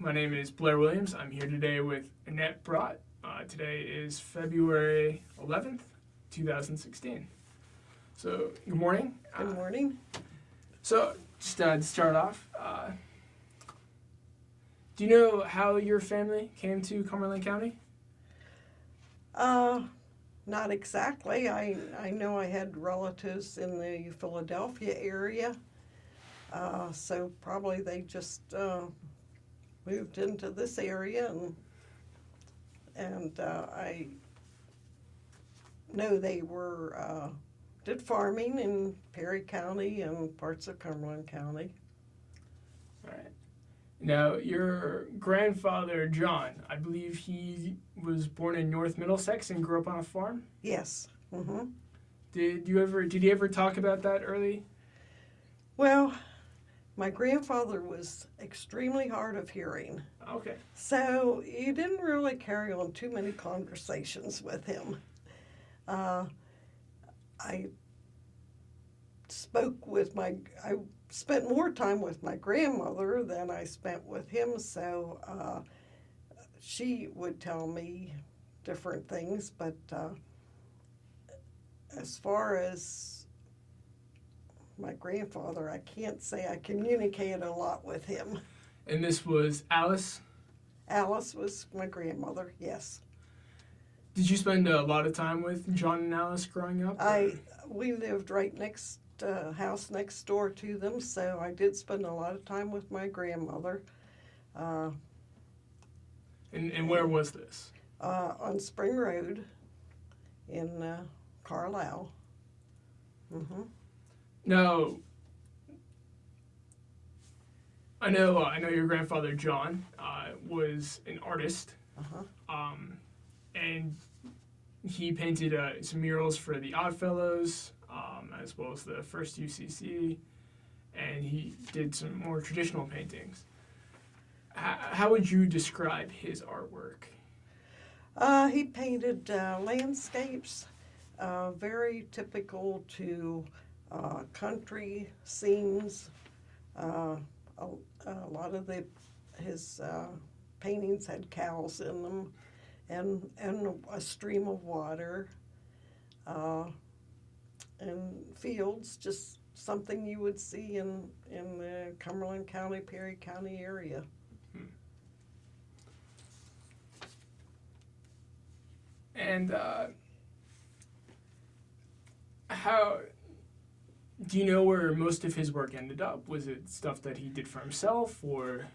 My name is Blair Williams. I'm here today with Annette Braught. Today is February 11th, 2016. So, good morning. Good morning. So, just to start off, do you know how your family came to Cumberland County? Not exactly. I know I had relatives in the Philadelphia area, so probably they just moved into this area, and I know they did farming in Perry County and parts of Cumberland County. All right. Now, your grandfather, John, I believe he was born in North Middlesex and grew up on a farm? Yes. Mm-hmm. Did he ever talk about that early? Well, my grandfather was extremely hard of hearing. Okay. So you didn't really carry on too many conversations with him. I spent more time with my grandmother than I spent with him, so she would tell me different things, but as far as my grandfather, I can't say I communicated a lot with him. And this was Alice? Alice was my grandmother, yes. Did you spend a lot of time with John and Alice growing up? We lived right next house next door to them, so I did spend a lot of time with my grandmother. And where was this? On Spring Road in Carlisle. Mm-hmm. Now, I know your grandfather John was an artist, and he painted some murals for the Oddfellows, as well as the first UCC, and he did some more traditional paintings. How would you describe his artwork? He painted landscapes, very typical to country scenes. A lot of his paintings had cows in them, and a stream of water, and fields, just something you would see in the Cumberland County, Perry County area. And how do you know where most of his work ended up? Was it stuff that he did for himself, or?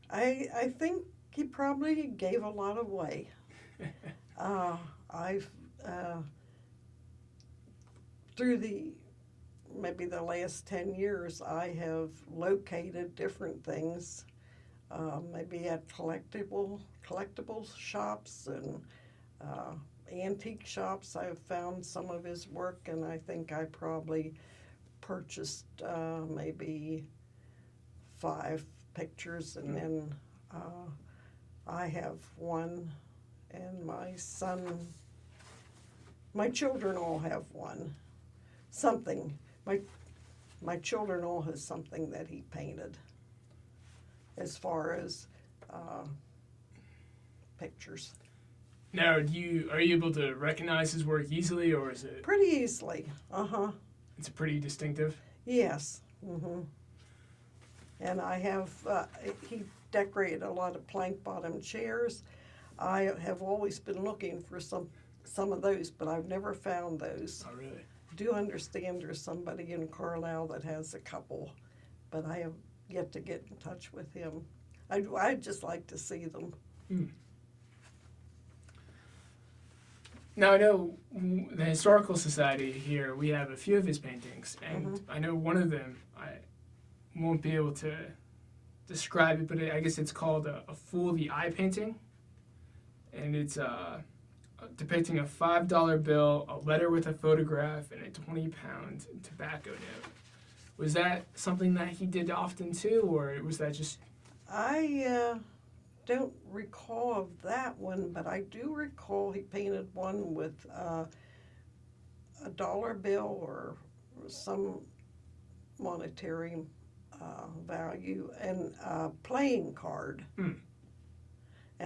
I think he probably gave a lot away. I've through maybe the last 10 years, I have located different things, maybe at collectible shops and antique shops. I've found some of his work, and I think I probably purchased maybe 5 pictures, and then I have one, and my children all have one. Something. My children all have something that he painted as far as pictures. Now, are you able to recognize his work easily, or is it? Pretty easily. It's pretty distinctive. Yes. Mm-hmm. And I have. He decorated a lot of plank-bottom chairs. I have always been looking for some of those, but I've never found those. Oh, really? I do understand there's somebody in Carlisle that has a couple, but I have yet to get in touch with him. I'd just like to see them. Now, I know the Historical Society here, we have a few of his paintings, and I know one of them, I won't be able to describe it, but I guess it's called a Fool the Eye painting, and it's depicting a $5 bill, a letter with a photograph, and a 20-pound tobacco note. Was that something that he did often too, or was that just? I don't recall of that one, but I do recall he painted one with a dollar bill or some monetary value and a playing card.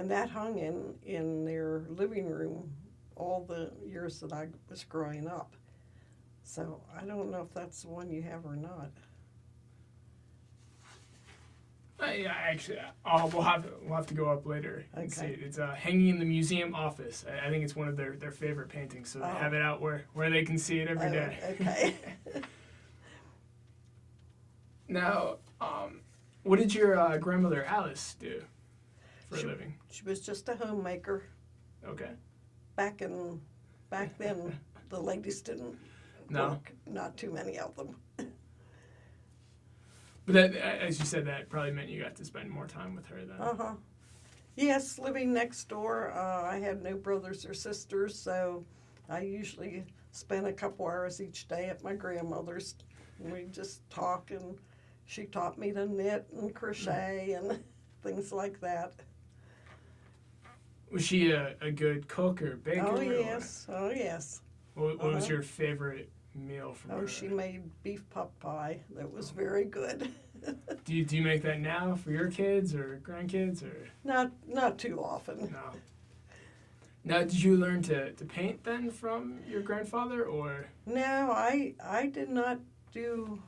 And that hung in their living room all the years that I was growing up. So I don't know if that's the one you have or not. Yeah, actually, we'll have to go up later and see Okay. it. It's hanging in the museum office. I think it's one of their favorite paintings, so they have it out where they can see it every day. Okay. Now, what did your grandmother Alice do for a living? She was just a homemaker. Okay. Back then, the ladies didn't No. work. Not too many of them. But that, as you said, that probably meant you got to spend more time with her then. Uh-huh. Yes, living next door, I had no brothers or sisters, so I usually spent a couple hours each day at my grandmother's. We just talk, and she taught me to knit and crochet and things like that. Was she a good cook or baker? Oh, yes. Oh, yes. What was your favorite meal from her? Oh, she made beef pot pie. That was very good. Do you make that now for your kids or grandkids or? Not too often. No. Now, did you learn to paint then from your grandfather or? No, I did not do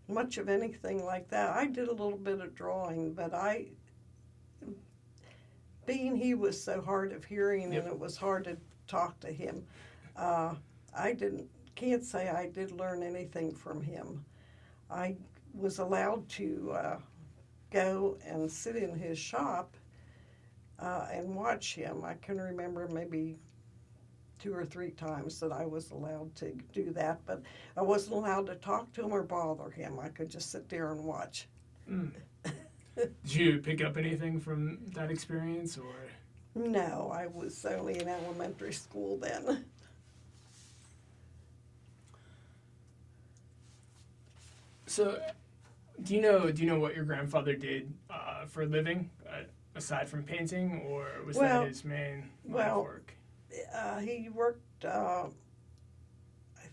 much of anything like that. I did a little bit of drawing, but being he was so hard of hearing Yep. and it was hard to talk to him, can't say I did learn anything from him. I was allowed to go and sit in his shop and watch him. I can remember maybe 2 or 3 times that I was allowed to do that, but I wasn't allowed to talk to him or bother him. I could just sit there and watch. Mm. Did you pick up anything from that experience or? No, I was only in elementary school then. So, do you know what your grandfather did for a living aside from painting, or was that his main line of work? He worked, I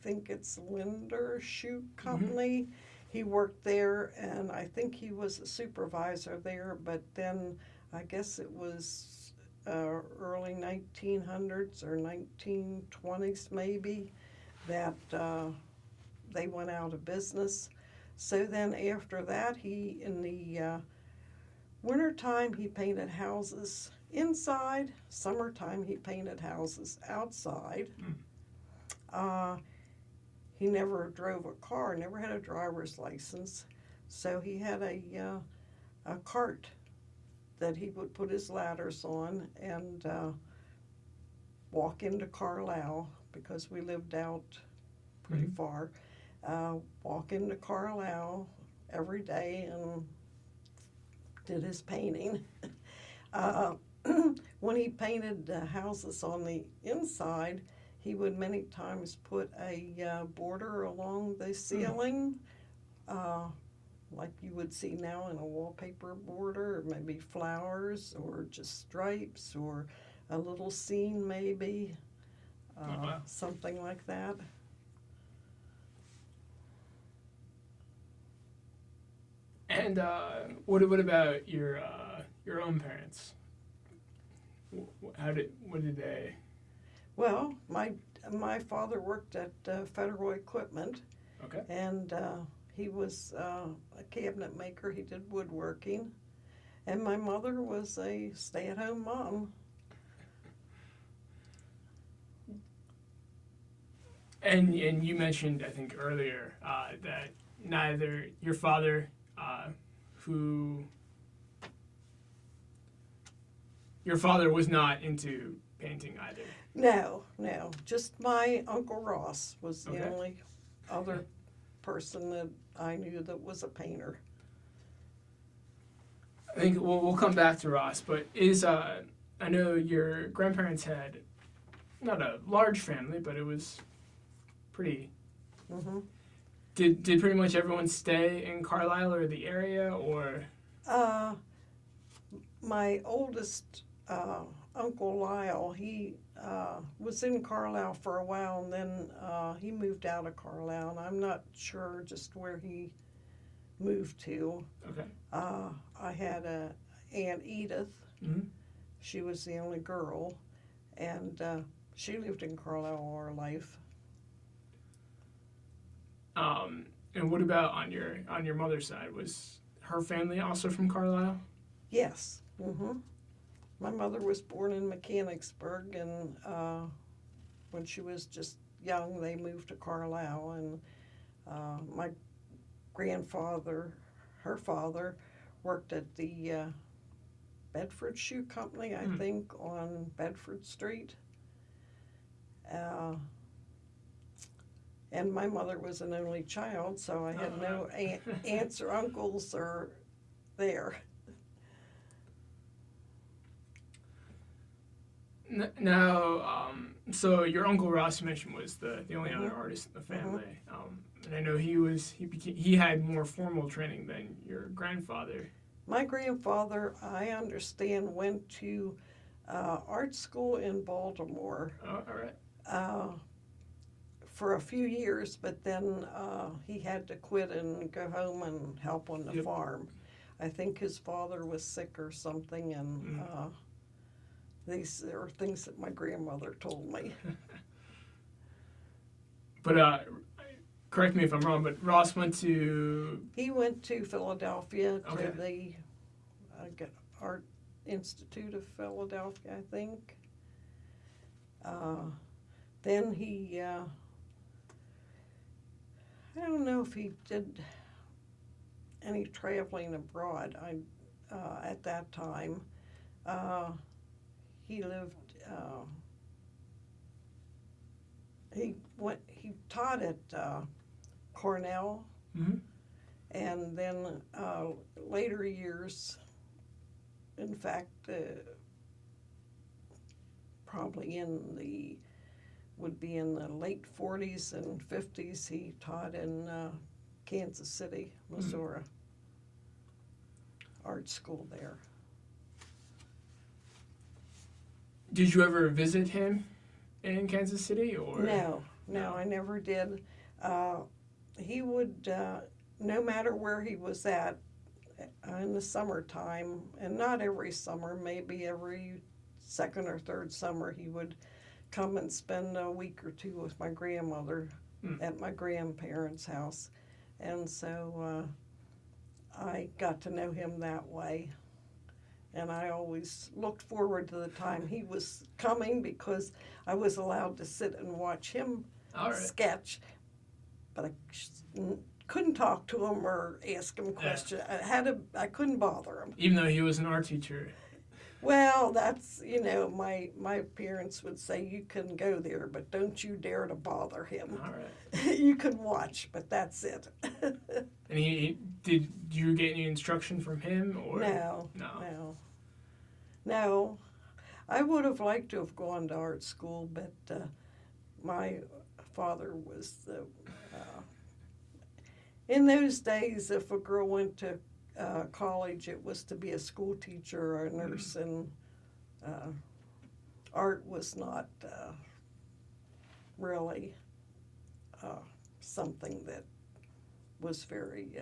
think it's Linder Shoe Company. He worked there, and I think he was a supervisor there, but then I guess it was early 1900s or 1920s maybe that they went out of business. So then after that, in the wintertime, he painted houses inside. Summertime, he painted houses outside. He never drove a car, never had a driver's license. So he had a cart that he would put his ladders on and walk into Carlisle, because we lived out pretty far. Walk into Carlisle every day and did his painting. When he painted houses on the inside, he would many times put a border along the ceiling, like you would see now in a wallpaper border, or maybe flowers, or just stripes, or a little scene maybe, something like that. And what about your own parents? What did they? Well, my father worked at Federal Equipment. Okay. And he was a cabinet maker. He did woodworking. And my mother was a stay-at-home mom. And you mentioned, I think earlier, that neither your father, your father was not into painting either. No, just my Uncle Ross was the Okay. only other person that I knew that was a painter. I think we'll come back to Ross, but I know your grandparents had not a large family, but it was pretty. Mm-hmm. Did pretty much everyone stay in Carlisle or the area, or? My oldest Uncle Lyle, he was in Carlisle for a while, and then he moved out of Carlisle, and I'm not sure just where he moved to. Okay. I had Aunt Edith. Mm-hmm. She was the only girl, and she lived in Carlisle all her life. And what about on your mother's side? Was her family also from Carlisle? Yes. My mother was born in Mechanicsburg, and when she was just young, they moved to Carlisle. And my grandfather, her father, worked at the Bedford Shoe Company, I think, on Bedford Street. And my mother was an only child, so I had no aunts or uncles or there. Now, so your uncle Ross, you mentioned, was the only other artist in the family, and I know he had more formal training than your grandfather. My grandfather, I understand, went to art school in Baltimore. Oh, all right. For a few years, but then he had to quit and go home and help on the farm. I think his father was sick or something, and these are things that my grandmother told me. But correct me if I'm wrong, but Ross went to... He went to Philadelphia to Okay. the Art Institute of Philadelphia, I think. Then he... I don't know if he did any traveling abroad. At that time, he lived. He taught at Cornell, and then later years. In fact, probably would be in the late 40s and 50s. He taught in Kansas City, Missouri. Art school there. Did you ever visit him in Kansas City, or? No, I never did. He would, no matter where he was at, in the summertime, and not every summer, maybe every second or third summer, he would come and spend a week or two with my grandmother at my grandparents' house. And so I got to know him that way. And I always looked forward to the time he was coming because I was allowed to sit and watch him sketch. But I couldn't talk to him or ask him questions. I couldn't bother him. Even though he was an art teacher. Well, that's, my parents would say, you can go there, but don't you dare to bother him. All right. You can watch, but that's it. And did you get any instruction from him, or? No. I would have liked to have gone to art school, but my father was in those days, if a girl went to college, it was to be a school teacher or a nurse, and art was not really something that was very,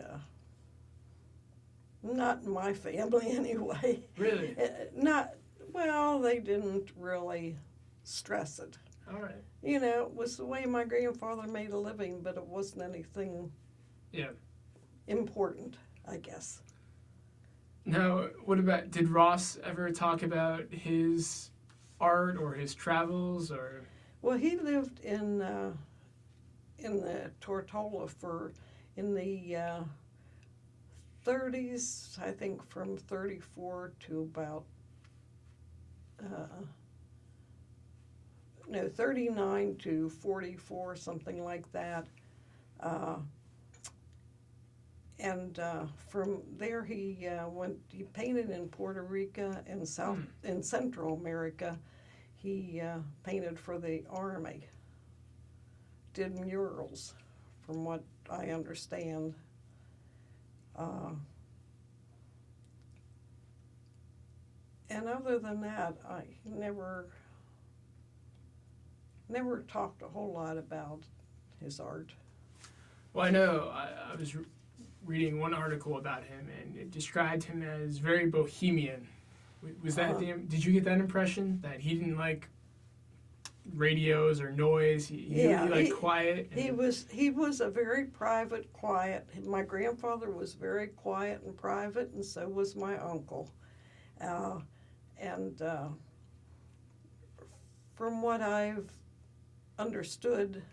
not in my family anyway. Really? They didn't really stress it. All right. It was the way my grandfather made a living, but it wasn't anything important, I guess. Now, did Ross ever talk about his art or his travels, or? Well, he lived in the Tortola in the 30s, I think from 34 to about, 39 to 44, something like that. And from there he painted in Puerto Rico and in Central America. He painted for the Army, did murals, from what I understand. And other than that, I never talked a whole lot about his art. Well, I know I was reading one article about him, and it described him as very bohemian. Was that did you get that impression that he didn't like radios or noise? He liked quiet. He was a very private, quiet. My grandfather was very quiet and private, and so was my uncle. And from what I've understood,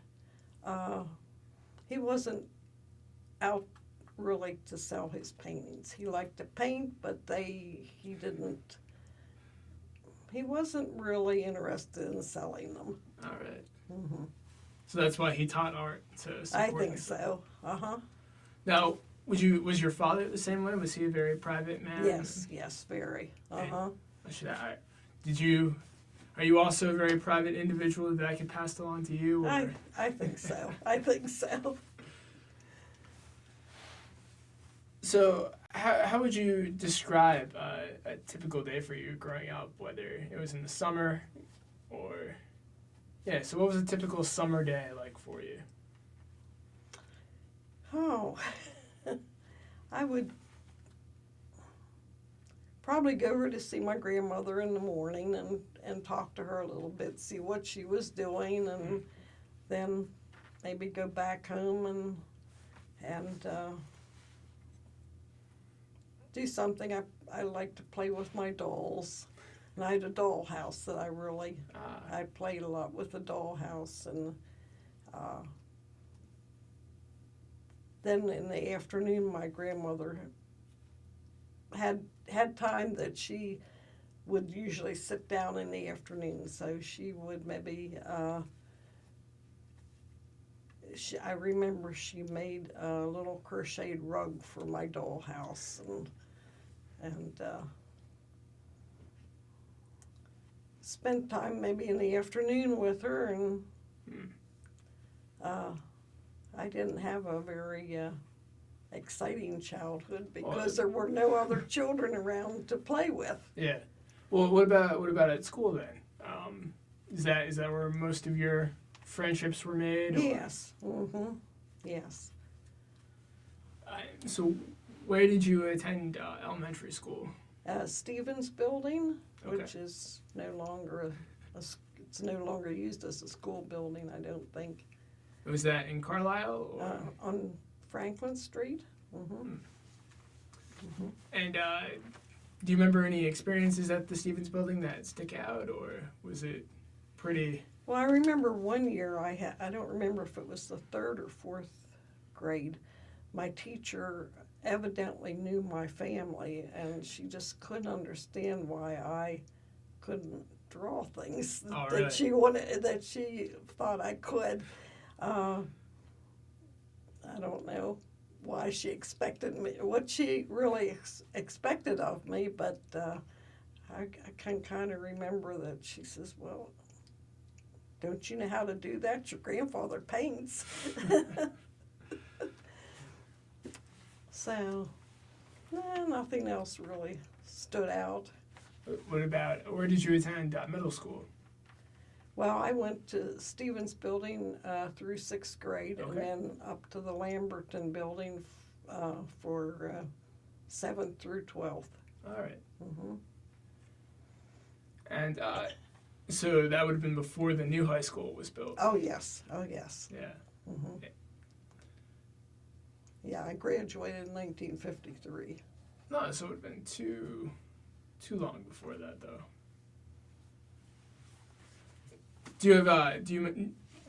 he wasn't out really to sell his paintings. He liked to paint, but he wasn't really interested in selling them. All right. Mm-hmm. So that's why he taught art to support I think him. so. Now, was your father the same way? Was he a very private man? Yes, very. Are you also a very private individual that I could pass along to you? Or? I think so. I think so. So, how would you describe a typical day for you growing up, whether it was in the summer or... Yeah, so what was a typical summer day like for you? Oh, I would probably go over to see my grandmother in the morning and talk to her a little bit, see what she was doing, and then maybe go back home and do something. I like to play with my dolls. And I had a dollhouse that I played a lot with the dollhouse. And then in the afternoon, my grandmother had time that she would usually sit down in the afternoon. So she would maybe, I remember she made a little crocheted rug for my dollhouse and spent time maybe in the afternoon with her, and I didn't have a very exciting childhood because there were no other children around to play with. Yeah. Well, what about at school then? Is that where most of your friendships were made? Or? Yes. Mm-hmm. Yes. So, where did you attend elementary school? Stevens Building, Okay. which is no longer it's no longer used as a school building, I don't think. Was that in Carlisle? Or? On Franklin Street. Mm-hmm. Mm-hmm. And do you remember any experiences at the Stevens Building that stick out, or was it pretty? Well, I remember one year I don't remember if it was the third or fourth grade. My teacher evidently knew my family, and she just couldn't understand why I couldn't draw things really? that she thought I could. I don't know why she expected me, what she really expected of me, but I can kind of remember that she says, "Well, don't you know how to do that? Your grandfather paints." So, nothing else really stood out. Where did you attend middle school? Well, I went to Stevens Building through 6th grade, Okay. and then up to the Lamberton Building for 7th through 12th. All right. Mm-hmm. And so that would have been before the new high school was built. Oh, yes. Yeah. Mm-hmm. Yeah, I graduated in 1953. No, so it would have been too long before that, though.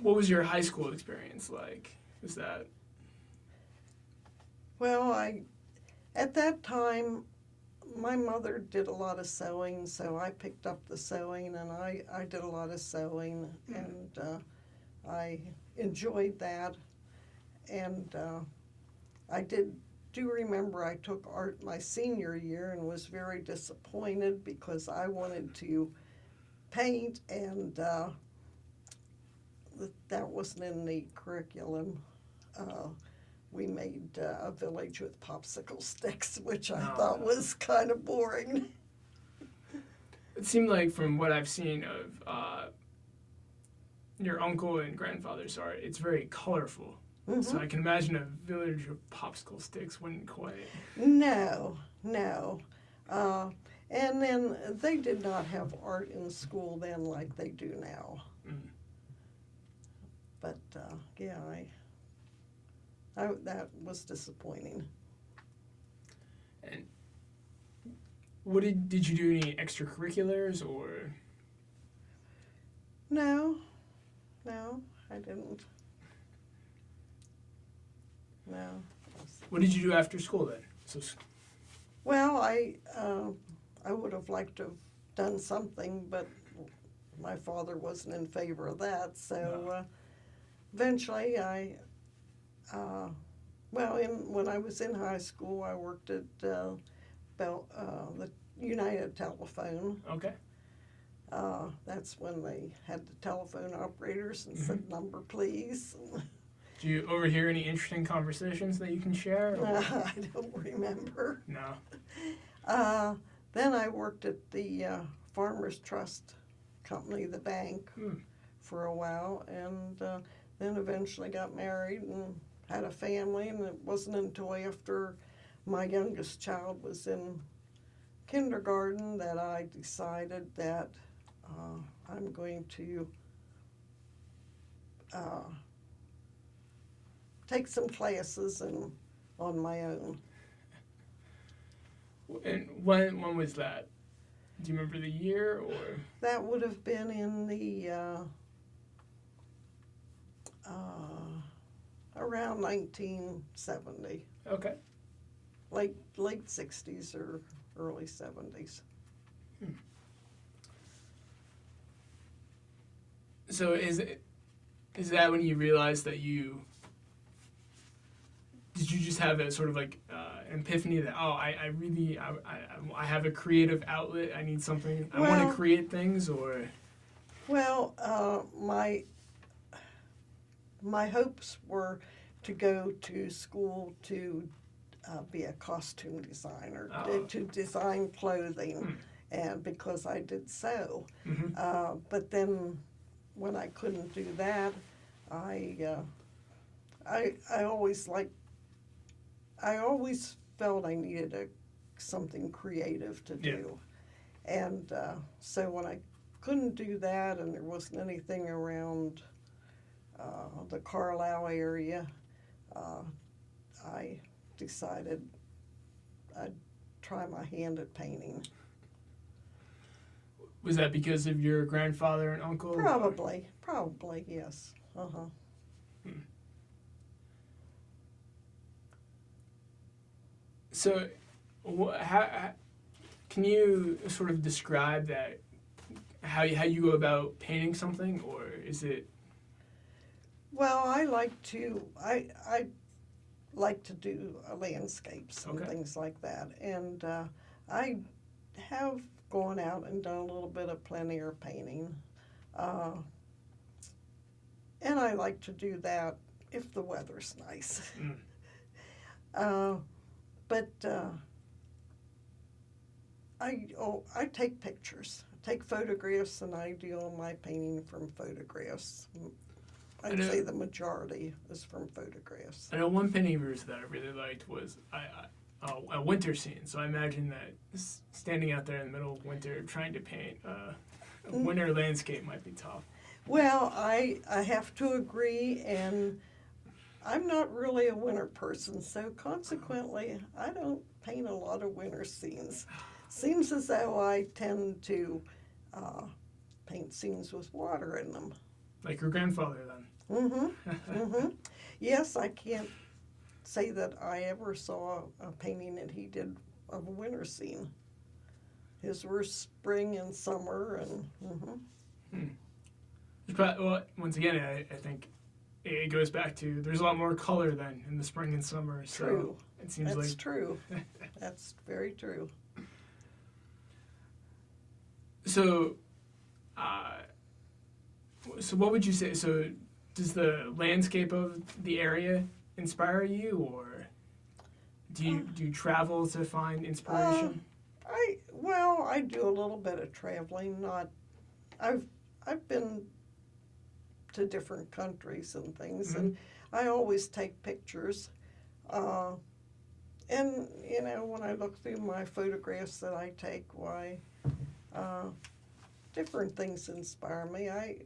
What was your high school experience like? Was that? Well, at that time, my mother did a lot of sewing, so I picked up the sewing, and I did a lot of sewing, and I enjoyed that. And I do remember I took art my senior year and was very disappointed because I wanted to paint, and that wasn't in the curriculum. We made a village with popsicle sticks, which I thought was kind of boring. It seemed like, from what I've seen of your uncle and grandfather's art, it's very colorful. So I can imagine a village of popsicle sticks wouldn't quite. No. And then they did not have art in school then like they do now. But yeah, that was disappointing. And what did you do any extracurriculars or? No, I didn't. No. What did you do after school then? So. Well, I would have liked to have done something, but my father wasn't in favor of that. So eventually, when I was in high school, I worked at the United Telephone. Okay. That's when they had the telephone operators and said, "Number, please." Do you overhear any interesting conversations that you can share? I don't remember. No. Then I worked at the Farmers Trust Company, the bank, for a while, and then eventually got married and had a family, and it wasn't until after my youngest child was in kindergarten that I decided that I'm going to take some classes and on my own. And when was that? Do you remember the year or? That would have been in the around 1970. Okay. Late 60s or early 70s. So is that when you realized that did you just have a sort of like an epiphany that I really have a creative outlet, I need something, I want to create things, or? Well, my hopes were to go to school to be a costume designer, to design clothing, and because I did sew. But then when I couldn't do that, I always felt I needed something creative to do. Yeah. And so when I couldn't do that and there wasn't anything around the Carlisle area, I decided I'd try my hand at painting. Was that because of your grandfather and uncle? Probably, yes. So, how can you sort of describe that? How you go about painting something, or is it? Well, I like to do landscapes and things like that, and I have gone out and done a little bit of plein air painting, and I like to do that if the weather's nice. But I take pictures, take photographs, and I do all my painting from photographs. I'd say the majority is from photographs. I know one painting of yours that I really liked was a winter scene. So I imagine that standing out there in the middle of winter trying to paint a winter landscape might be tough. Well, I have to agree, and I'm not really a winter person, so consequently, I don't paint a lot of winter scenes. Seems as though I tend to paint scenes with water in them. Like your grandfather, then. Yes, I can't say that I ever saw a painting that he did of a winter scene. His were spring and summer, and Well, once again, I think it goes back to there's a lot more color than in the spring and summer. So true. It seems That's like true. That's very true. So, so what would you say? So, does the landscape of the area inspire you, or do you travel to find inspiration? I do a little bit of traveling. I've been to different countries and things, and I always take pictures. And, you know, when I look through my photographs that I take, why, different things inspire me. I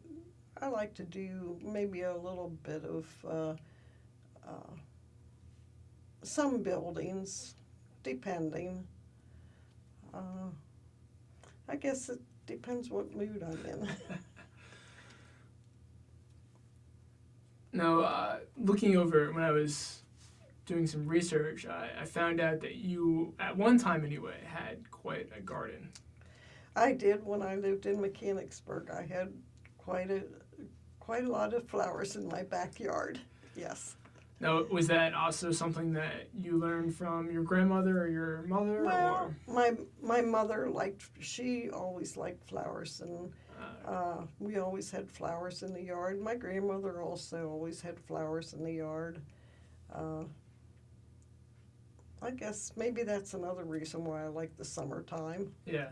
like to do maybe a little bit of some buildings, depending. I guess it depends what mood I'm in. Now, looking over when I was doing some research, I found out that you, at one time anyway, had quite a garden. I did when I lived in Mechanicsburg. I had quite a lot of flowers in my backyard. Yes. Now, was that also something that you learned from your grandmother or your mother? Well, my mother she always liked flowers, and we always had flowers in the yard. My grandmother also always had flowers in the yard. I guess maybe that's another reason why I like the summertime. Yeah.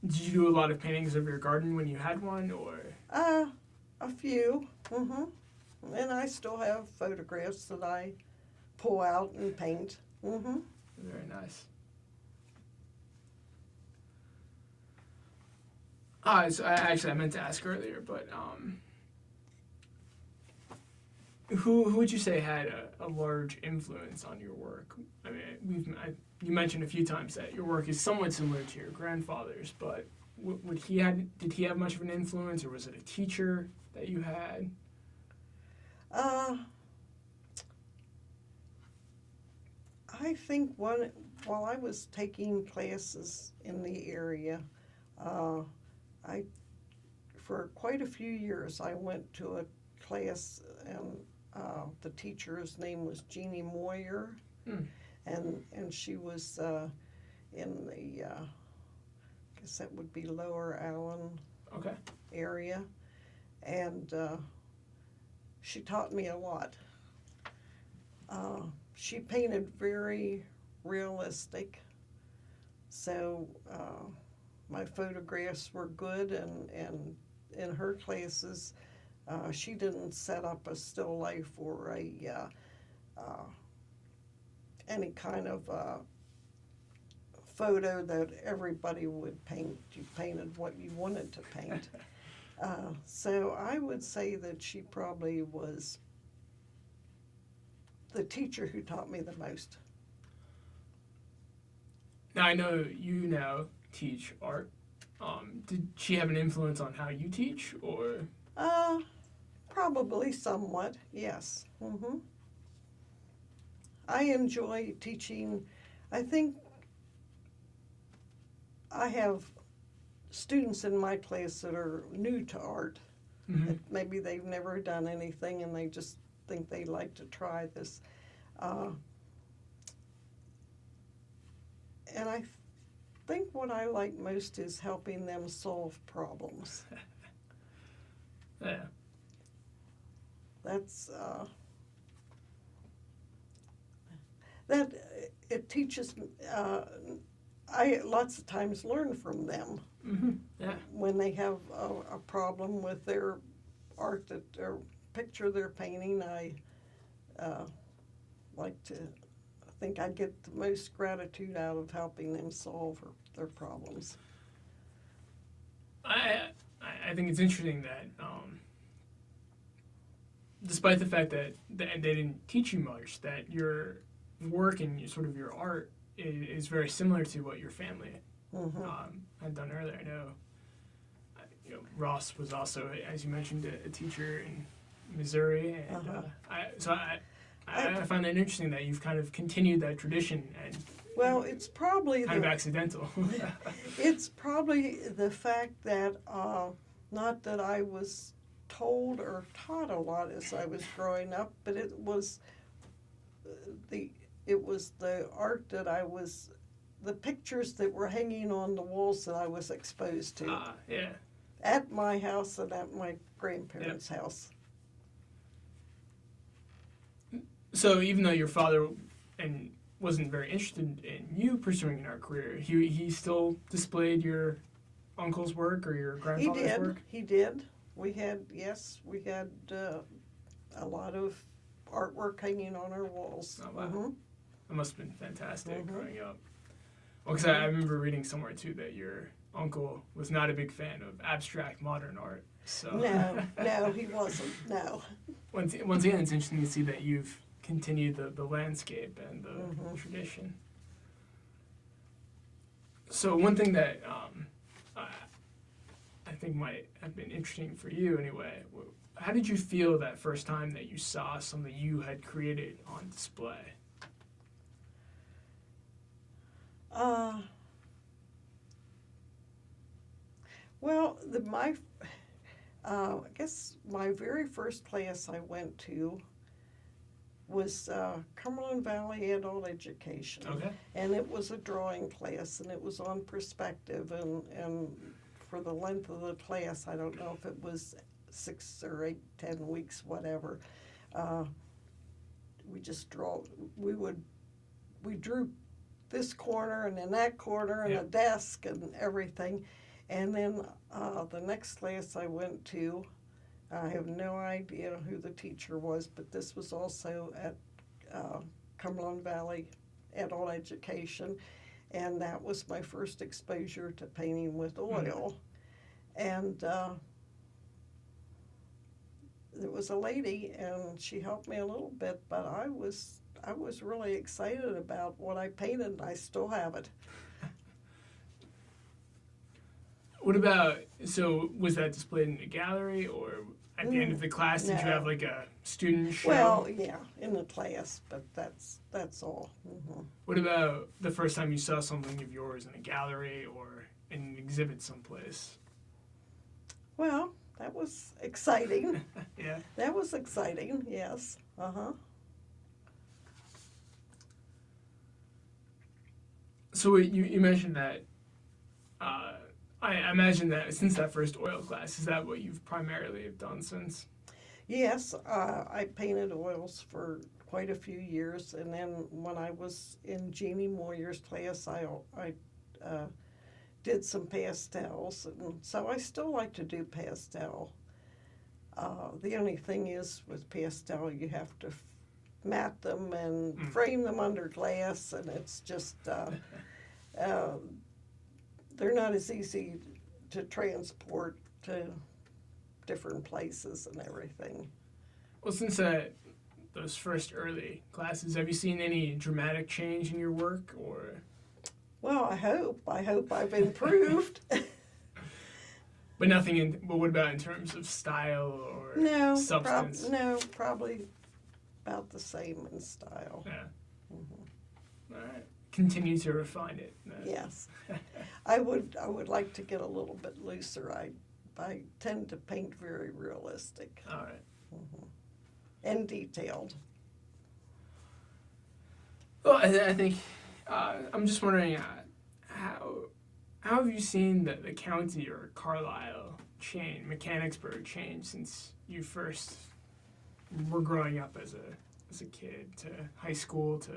Did you do a lot of paintings of your garden when you had one, or? A few. And I still have photographs that I pull out and paint. Very nice. So I meant to ask earlier, but who would you say had a large influence on your work? I mean, you mentioned a few times that your work is somewhat similar to your grandfather's, but did he have much of an influence, or was it a teacher that you had? I think while I was taking classes in the area, for quite a few years I went to a class, and the teacher's name was Jeannie Moyer, and she was in the I guess that would be Lower Allen area, and she taught me a lot. She painted very realistic, so my photographs were good, and in her classes, she didn't set up a still life or any kind of photo that everybody would paint. You painted what you wanted to paint. So I would say that she probably was the teacher who taught me the most. Now, I know you now teach art. Did she have an influence on how you teach, or? Probably somewhat, yes. I enjoy teaching. I think I have students in my class that are new to art. That maybe they've never done anything and they just think they'd like to try this. And I think what I like most is helping them solve problems. Yeah. That's that it teaches. I lots of times learn from them. Yeah. When they have a problem with their art or picture they're painting, I like to think I get the most gratitude out of helping them solve their problems. I think it's interesting that despite the fact that they didn't teach you much, that your work and your art is very similar to what your family had done earlier. I know, Ross was also, as you mentioned, a teacher in Missouri, and I find it interesting that you've kind of continued that tradition. And well, it's probably kind of accidental. It's probably the fact that not that I was told or taught a lot as I was growing up, but it was the art that the pictures that were hanging on the walls that I was exposed to. Yeah. At my house and at my grandparents' house. So even though your father wasn't very interested in you pursuing an art career, he still displayed your uncle's work or your grandfather's work? He did. we had a lot of artwork hanging on our walls. Oh, wow. Mhm. That must have been fantastic Mhm. growing up. Well, because I remember reading somewhere too that your uncle was not a big fan of abstract modern art. So No, he wasn't. No. once again, it's interesting to see that you've continued the landscape and the Mhm. tradition. So one thing that I think might have been interesting for you anyway, how did you feel that first time that you saw something you had created on display? Well, I guess my very first class I went to was Cumberland Valley Adult Education. Okay. And it was a drawing class, and it was on perspective, and for the length of the class, I don't know if it was 6 or 8, 10 weeks, whatever. We drew this corner and then that corner and Yeah. a desk and everything. And then the next class I went to, I have no idea who the teacher was, but this was also at Cumberland Valley Adult Education, and that was my first exposure to painting with oil. And there was a lady, and she helped me a little bit, but I was really excited about what I painted, and I still have it. What about, so was that displayed in a gallery, or at the end of the class, did you No. have like a student show? Well, yeah, in the class, but that's all. Mm-hmm. What about the first time you saw something of yours in a gallery or in an exhibit someplace? Well, that was exciting. Yeah. That was exciting, yes. Uh-huh. So you mentioned that, I imagine that since that first oil class, is that what you've primarily have done since? Yes, I painted oils for quite a few years, and then when I was in Jeannie Moyer's class, I did some pastels, and so I still like to do pastel. The only thing is with pastel, you have to mat them and frame them under glass, and it's just they're not as easy to transport to different places and everything. Well, since those first early classes, have you seen any dramatic change in your work, or? Well, I hope I've improved. But nothing but what about in terms of style or No, substance? probably about the same in style. Yeah. Mm-hmm. All right. Continue to refine it. Yes, I would like to get a little bit looser. I tend to paint very realistic. All right. Mm-hmm. And detailed. Well, I think I'm just wondering how have you seen the county or Carlisle change, Mechanicsburg change since you first were growing up as a kid to high school to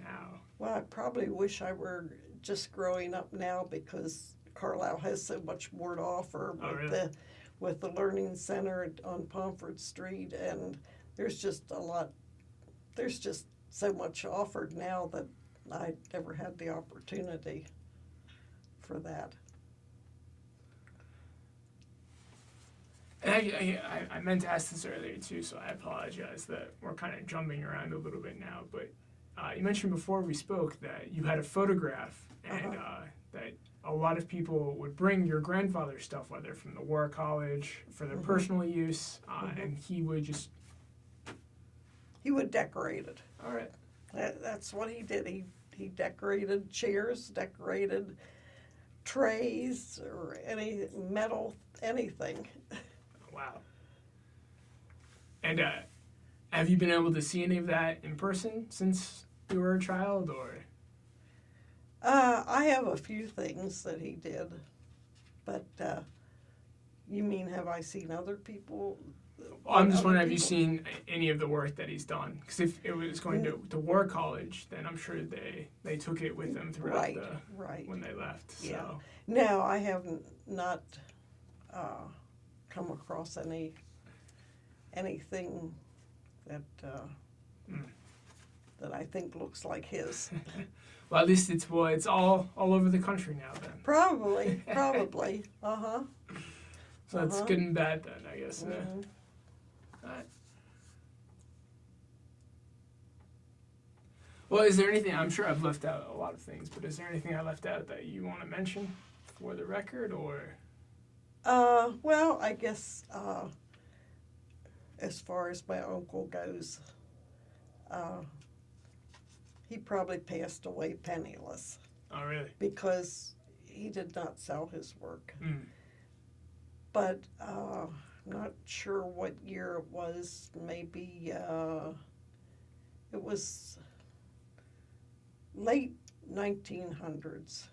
now? Well, I probably wish I were just growing up now because Carlisle has so much more to offer with the Learning Center on Pomfret Street, and there's just so much offered now that I never had the opportunity for that. And I meant to ask this earlier too, so I apologize that we're kind of jumping around a little bit now, but you mentioned before we spoke that you had a photograph and that a lot of people would bring your grandfather's stuff, whether from the War College, for their personal use, and he would just... He would decorate it. All right. That's what he did. He decorated chairs, decorated trays, or any metal, anything. Wow. And have you been able to see any of that in person since you were a child, or? I have a few things that he did, but you mean have I seen other people? Well, I'm just wondering, have you seen any of the work that he's done? Because if it was going to War College, then I'm sure they took it with them throughout when they left. So. Yeah. No, I haven't not come across anything that that I think looks like his. Well, at least it's all over the country now then. Probably. So that's good and bad then, I guess. Mm-hmm. Alright. Well, is there anything, I'm sure I've left out a lot of things, but is there anything I left out that you want to mention for the record, or? Well, I guess as far as my uncle goes, he probably passed away penniless Oh, really? because he did not sell his work. Mm. But I'm not sure what year it was. Maybe it was late 1900s.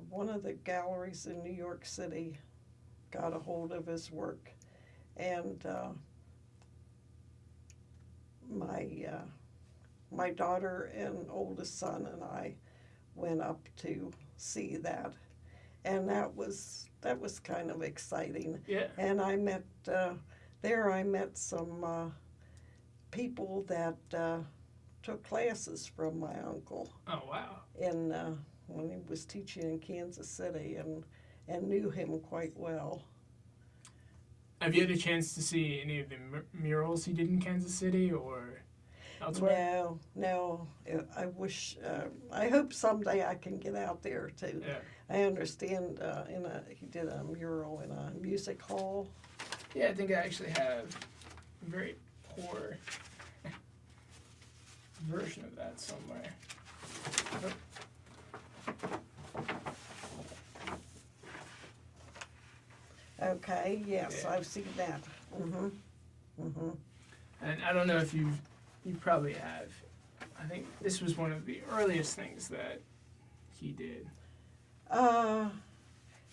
One of the galleries in New York City got a hold of his work, and my daughter and oldest son and I went up to see that, and that was kind of exciting. Yeah. And I met some people that took classes from my uncle Oh, wow. in when he was teaching in Kansas City, and knew him quite well. Have you had a chance to see any of the murals he did in Kansas City or elsewhere? No. I wish. I hope someday I can get out there too. Yeah. I understand. He did a mural in a music hall. Yeah, I think I actually have a very poor version of that somewhere. Oh. Okay. Yes, Yeah. I've seen that. And I don't know if you probably have. I think this was one of the earliest things that he did.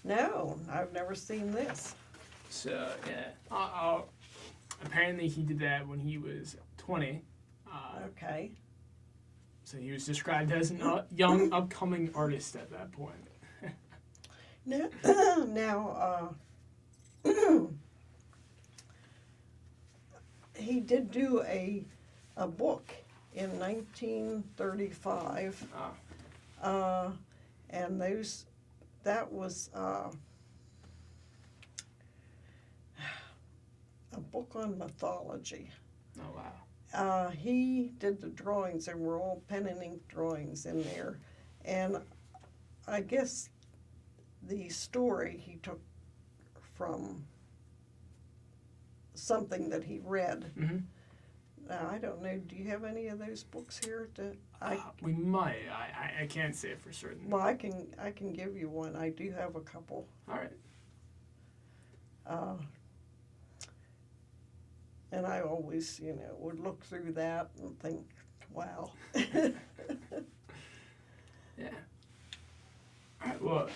No, I've never seen this. So yeah, apparently he did that when he was 20. Okay. So he was described as a young upcoming artist at that point. Now, he did do a book in 1935, and that was a book on mythology. Oh wow. He did the drawings, and were all pen and ink drawings in there, and I guess the story he took from something that he read. Mm-hmm. I don't know. Do you have any of those books here? We might. I can't say it for certain. Well, I can give you one. I do have a couple. All right. And I always, would look through that and think, wow. Yeah. All right. Well,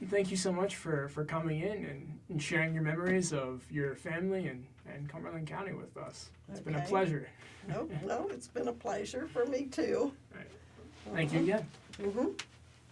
thank you so much for coming in and sharing your memories of your family and Cumberland County with us. It's been a Okay. pleasure. No, it's been a pleasure for me too. All right. Thank you again. Mm-hmm.